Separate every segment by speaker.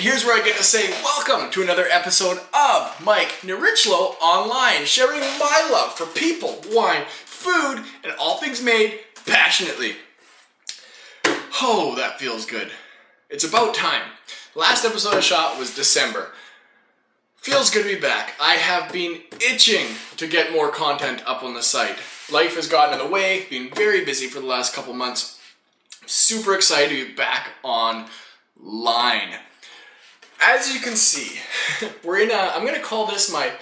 Speaker 1: here's where I get to say welcome to another episode of Mike Nerichlo Online, sharing my love for people, wine, food, and all things made passionately. Oh, that feels good. It's about time. Last episode I shot was December. Feels good to be back. I have been itching to get more content up on the site. Life has gotten in the way, been very busy for the last couple months. Super excited to be back online. As you can see, we're in I'm going to call this my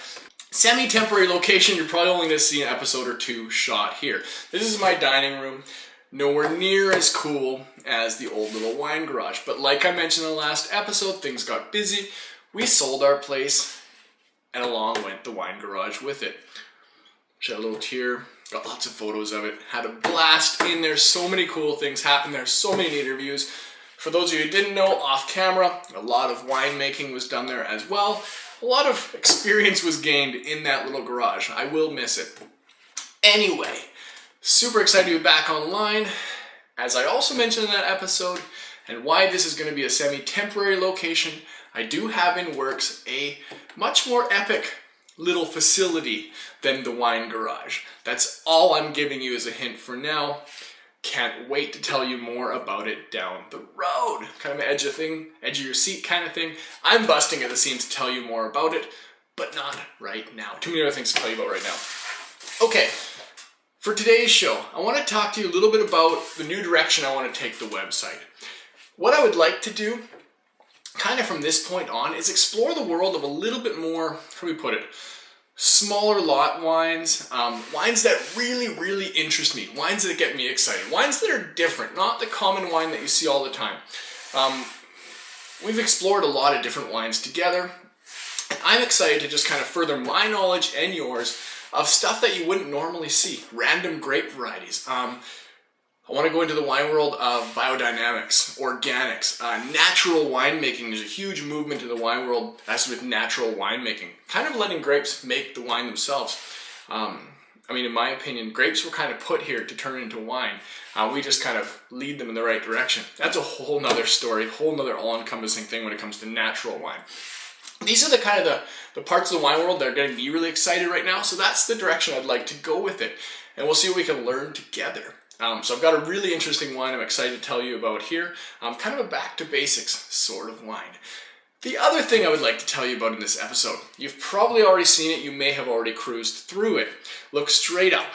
Speaker 1: semi-temporary location. You're probably only going to see an episode or two shot here. This is my dining room. Nowhere near as cool as the old little wine garage. But like I mentioned in the last episode, things got busy. We sold our place, and along went the wine garage with it. Shed a little tear, got lots of photos of it, had a blast in there. So many cool things happened there, so many interviews. For those of you who didn't know, off camera, a lot of winemaking was done there as well. A lot of experience was gained in that little garage. I will miss it. Anyway, super excited to be back online. As I also mentioned in that episode, and why this is going to be a semi-temporary location, I do have in works a much more epic little facility than the wine garage. That's all I'm giving you as a hint for now. Can't wait to tell you more about it down the road. Kind of an edge of your seat kind of thing. I'm busting at the seams to tell you more about it, but not right now. Too many other things to tell you about right now. Okay, for today's show, I want to talk to you a little bit about the new direction I want to take the website. What I would like to do, kind of from this point on, is explore the world of a little bit more, how do we put it, smaller lot wines, wines that really interest me, wines that get me excited, wines that are different, not the common wine that you see all the time. We've explored a lot of different wines together, and I'm excited to just kind of further my knowledge and yours of stuff that you wouldn't normally see, random grape varieties. I want to go into the wine world of biodynamics, organics, natural winemaking. There's a huge movement in the wine world as with natural winemaking, kind of letting grapes make the wine themselves. I mean, in my opinion, grapes were kind of put here to turn into wine. We just kind of lead them in the right direction. That's a whole nother story, whole nother all-encompassing thing when it comes to natural wine. These are the kind of the parts of the wine world that are getting me really excited right now, so that's the direction I'd like to go with it. And we'll see what we can learn together. So I've got a really interesting wine I'm excited to tell you about here. Kind of a back to basics sort of wine. The other thing I would like to tell you about in this episode, you've probably already seen it, you may have already cruised through it. Look straight up.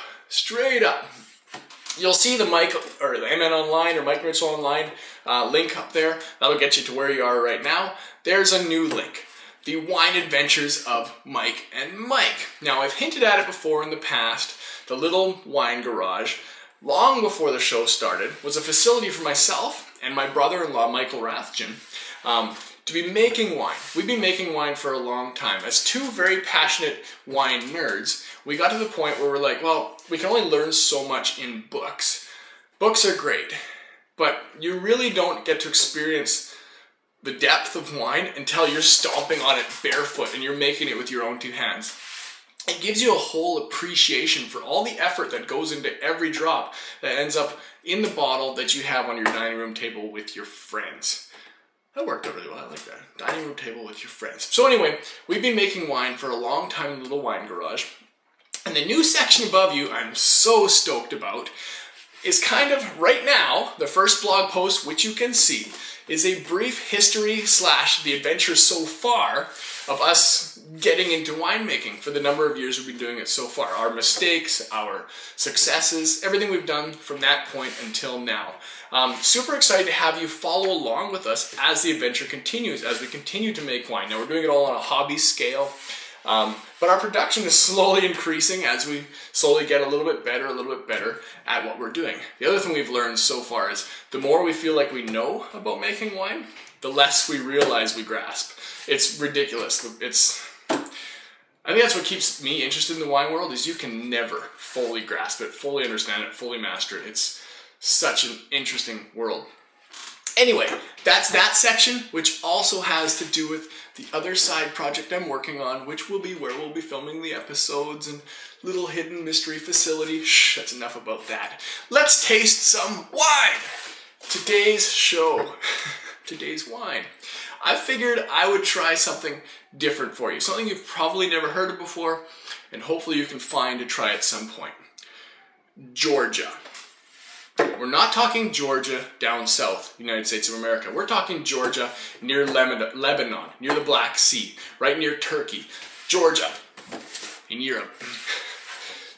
Speaker 1: You'll see the Mike, or the MN Online, or Mike Nerichlo Online link up there. That'll get you to where you are right now. There's a new link. The Wine Adventures of Mike and Mike. Now, I've hinted at it before in the past. The little wine garage, long before the show started, was a facility for myself and my brother-in-law, Michael Rathjen, to be making wine. We've been making wine for a long time. As two very passionate wine nerds, we got to the point where we're like, well, we can only learn so much in books. Books are great, but you really don't get to experience the depth of wine until you're stomping on it barefoot and you're making it with your own two hands. It gives you a whole appreciation for all the effort that goes into every drop that ends up in the bottle that you have on your dining room table with your friends. That worked out really well, I like that. Dining room table with your friends. So anyway, we've been making wine for a long time in the little wine garage. And the new section above you, I'm so stoked about, is kind of, right now, the first blog post, which you can see, is a brief history / the adventure so far of us getting into winemaking for the number of years we've been doing it so far. Our mistakes, our successes, everything we've done from that point until now. Super excited to have you follow along with us as the adventure continues, as we continue to make wine. Now we're doing it all on a hobby scale, but our production is slowly increasing as we slowly get a little bit better at what we're doing. The other thing we've learned so far is the more we feel like we know about making wine, the less we realize we grasp. It's ridiculous. I think that's what keeps me interested in the wine world, is you can never fully grasp it, fully understand it, fully master it. It's such an interesting world. Anyway, that's that section, which also has to do with the other side project I'm working on, which will be where we'll be filming the episodes and little hidden mystery facility. Shh, that's enough about that. Let's taste some wine. Today's show, today's wine. I figured I would try something different for you. Something you've probably never heard of before, and hopefully you can find to try at some point. Georgia. We're not talking Georgia down south, United States of America. We're talking Georgia near Lebanon, near the Black Sea, right near Turkey. Georgia, in Europe.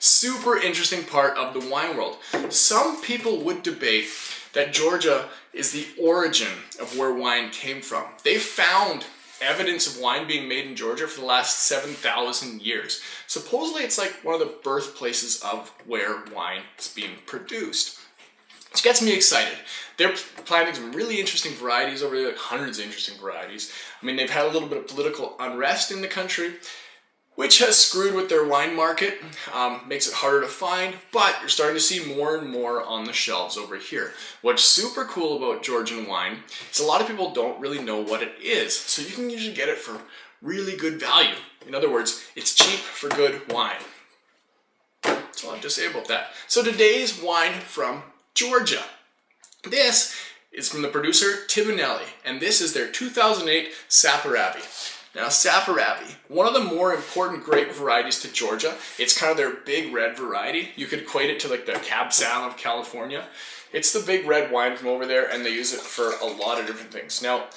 Speaker 1: Super interesting part of the wine world. Some people would debate that Georgia is the origin of where wine came from. They found evidence of wine being made in Georgia for the last 7,000 years. Supposedly it's like one of the birthplaces of where wine is being produced. Which gets me excited. They're planting some really interesting varieties over there, like hundreds of interesting varieties. I mean, they've had a little bit of political unrest in the country, which has screwed with their wine market, makes it harder to find, but you're starting to see more and more on the shelves over here. What's super cool about Georgian wine is a lot of people don't really know what it is, so you can usually get it for really good value. In other words, it's cheap for good wine. That's all I have to say about that. So today's wine from Georgia. This is from the producer Timonelli, and this is their 2008 Saperavi. Now Saperavi, one of the more important grape varieties to Georgia. It's kind of their big red variety. You could equate it to like the Cab Sav of California. It's the big red wine from over there, and they use it for a lot of different things. Now,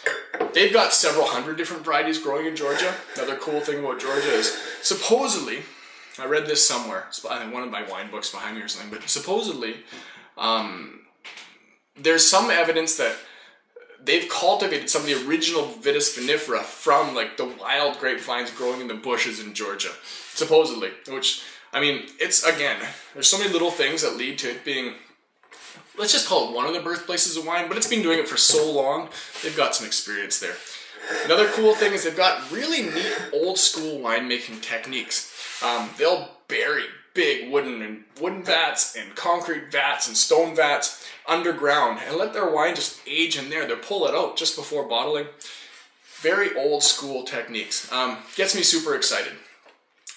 Speaker 1: they've got several hundred different varieties growing in Georgia. Another cool thing about Georgia is, supposedly, I read this somewhere, I think one of my wine books behind me or something, but supposedly, there's some evidence that they've cultivated some of the original Vitis vinifera from like the wild grapevines growing in the bushes in Georgia, supposedly. Which, I mean, it's, again, there's so many little things that lead to it being, let's just call it one of the birthplaces of wine, but it's been doing it for so long, they've got some experience there. Another cool thing is they've got really neat old school winemaking techniques. They'll bury big wooden vats and concrete vats and stone vats underground and let their wine just age in there. They'll pull it out just before bottling. Very old school techniques. Gets me super excited.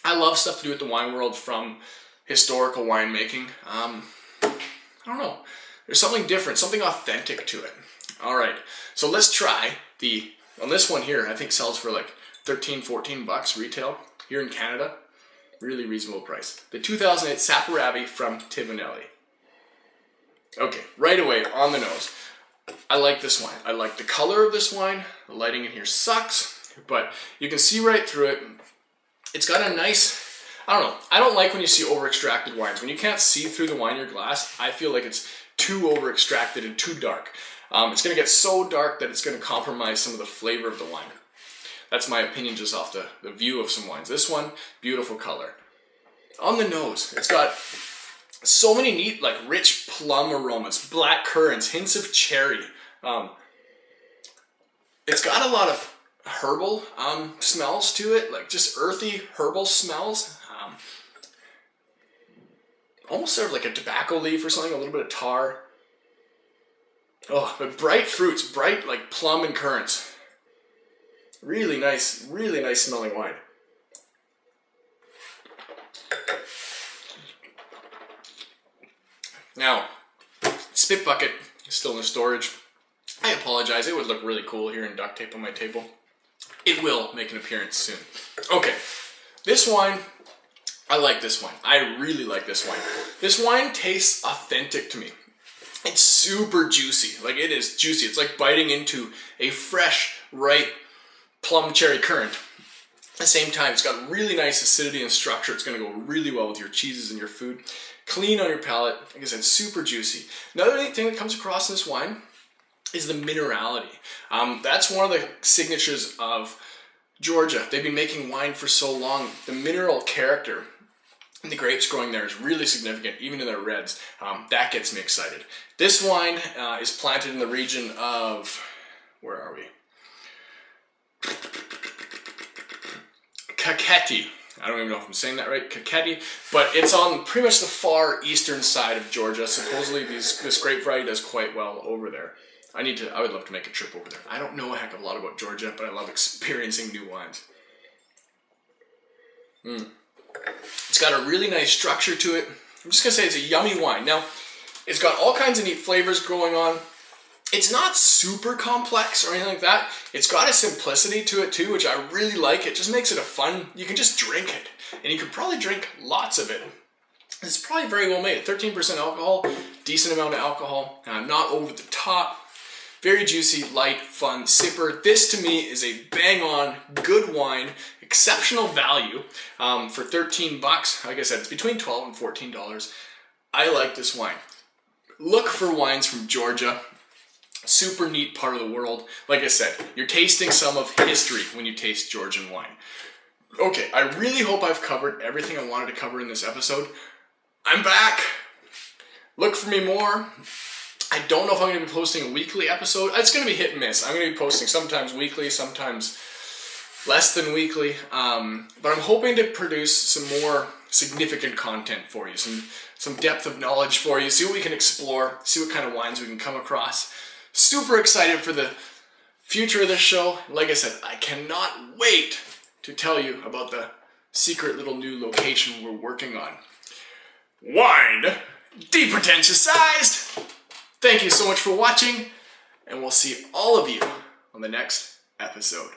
Speaker 1: I love stuff to do with the wine world, from historical winemaking. I don't know. There's something different, something authentic to it. All right, so let's try on this one here, I think sells for like 13, 14 bucks retail here in Canada. Really reasonable price. The 2008 Saperavi from Timonelli. Okay, right away, on the nose. I like this wine. I like the color of this wine. The lighting in here sucks, but you can see right through it. It's got a nice, I don't know, I don't like when you see over-extracted wines. When you can't see through the wine in your glass, I feel like it's too over-extracted and too dark. It's going to get so dark that it's going to compromise some of the flavor of the wine. That's my opinion just off the view of some wines. This one, beautiful color. On the nose, it's got so many neat, like rich plum aromas, black currants, hints of cherry. It's got a lot of herbal smells to it, like just earthy herbal smells. Almost sort of like a tobacco leaf or something, a little bit of tar. Oh, but bright fruits, bright like plum and currants. Really nice smelling wine. Now, Spit Bucket is still in the storage. I apologize, it would look really cool here in duct tape on my table. It will make an appearance soon. Okay, this wine, I like this wine. I really like this wine. This wine tastes authentic to me. It's super juicy, like it is juicy. It's like biting into a fresh, ripe plum cherry currant. At the same time, it's got really nice acidity and structure. It's going to go really well with your cheeses and your food. Clean on your palate. Like I said, super juicy. Another neat thing that comes across in this wine is the minerality. That's one of the signatures of Georgia. They've been making wine for so long. The mineral character in the grapes growing there is really significant, even in their reds. That gets me excited. This wine is planted in the region of, where are we? Kakheti. I don't even know if I'm saying that right, Kakheti, but it's on pretty much the far eastern side of Georgia. Supposedly this grape variety does quite well over there. I would love to make a trip over there. I don't know a heck of a lot about Georgia, but I love experiencing new wines. It's got a really nice structure to it. I'm just going to say it's a yummy wine. Now, it's got all kinds of neat flavors going on. It's not super complex or anything like that. It's got a simplicity to it too, which I really like. It just makes it a fun, you can just drink it. And you can probably drink lots of it. It's probably very well made. 13% alcohol, decent amount of alcohol, not over the top. Very juicy, light, fun sipper. This to me is a bang on, good wine, exceptional value for 13 bucks. Like I said, it's between $12 and $14. I like this wine. Look for wines from Georgia. Super neat part of the world. Like I said, you're tasting some of history when you taste Georgian wine. Okay, I really hope I've covered everything I wanted to cover in this episode. I'm back. Look for me more. I don't know if I'm going to be posting a weekly episode. It's going to be hit and miss. I'm going to be posting sometimes weekly, sometimes less than weekly. But I'm hoping to produce some more significant content for you, some depth of knowledge for you, see what we can explore, see what kind of wines we can come across. Super excited for the future of this show. Like I said, I cannot wait to tell you about the secret little new location we're working on. Wine Depretentiousized! Thank you so much for watching, and we'll see all of you on the next episode.